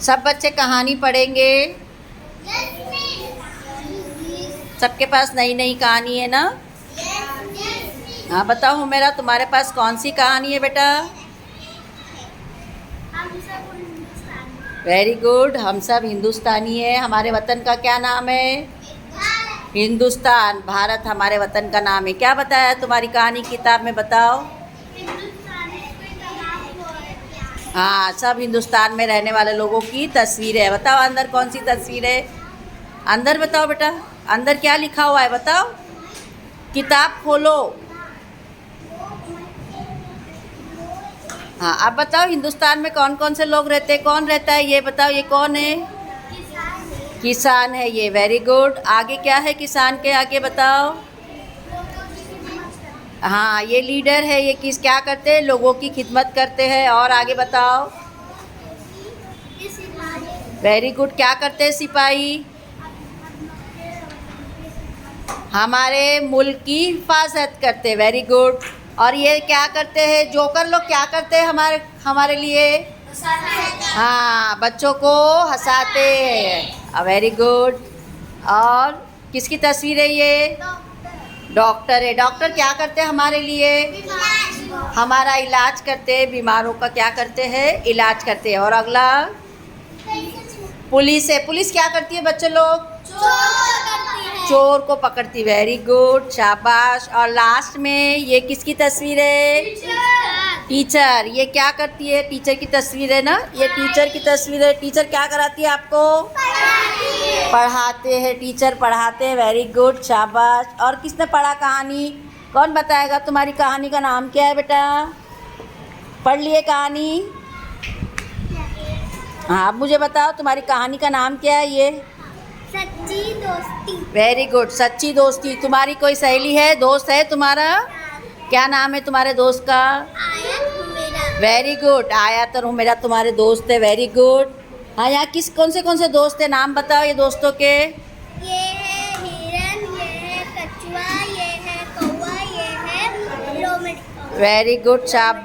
सब बच्चे कहानी पढ़ेंगे। सबके पास नई नई कहानी है ना? हाँ बताओ हुमेरा, तुम्हारे पास कौन सी कहानी है बेटा? वेरी गुड, हम सब हिंदुस्तानी है। हमारे वतन का क्या नाम है? हिंदुस्तान। भारत हमारे वतन का नाम है। क्या बताया है तुम्हारी कहानी किताब में, बताओ। हाँ, सब हिंदुस्तान में रहने वाले लोगों की तस्वीर है। बताओ अंदर कौन सी तस्वीर है? अंदर बताओ बेटा, अंदर क्या लिखा हुआ है बताओ। किताब खोलो। हाँ, अब बताओ हिंदुस्तान में कौन कौन से लोग रहते हैं? कौन रहता है ये बताओ, ये कौन है? किसान है ये। Very good. आगे क्या है किसान के आगे बताओ। हाँ, ये लीडर है। ये किस क्या करते हैं? लोगों की खिदमत करते हैं। और आगे बताओ। Very good. क्या करते हैं सिपाही? हमारे मुल्क की हिफाजत करते हैं। Very good. और ये क्या करते हैं? जोकर लोग क्या करते हैं हमारे हमारे लिए? हाँ, बच्चों को हंसाते हैं। Very good. और किसकी तस्वीर है ये? डॉक्टर है। डॉक्टर क्या करते हैं हमारे लिए? हमारा इलाज करते हैं। बीमारों का क्या करते हैं? इलाज करते हैं। और अगला पुलिस है। पुलिस क्या करती है बच्चों लोग? चोर को पकड़ती। वेरी गुड, शाबाश। और लास्ट में ये किसकी तस्वीर है? टीचर। ये क्या करती है? टीचर की तस्वीर है ना? ये टीचर की तस्वीर है। टीचर क्या कराती है आपको? पढ़ाते हैं। टीचर पढ़ाते हैं। वेरी गुड, शाबाश। और किसने पढ़ा कहानी? कौन बताएगा? तुम्हारी कहानी का नाम क्या है बेटा? पढ़ लिए कहानी? हाँ, अब मुझे बताओ तुम्हारी कहानी का नाम क्या है? ये सच्ची दोस्ती। वेरी गुड, सच्ची दोस्ती। तुम्हारी कोई सहेली है, दोस्त है तुम्हारा? क्या नाम है तुम्हारे दोस्त का? आयत हुमेरा। वेरी गुड, आयत और हुमेरा तुम्हारे दोस्त है। Very good. हाँ, यहाँ कौन से दोस्त है? नाम बताओ ये दोस्तों के। ये है हिरन, ये है कछुआ, ये है कौवा, ये है लोमड़ी। वेरी गुड, शाबाश।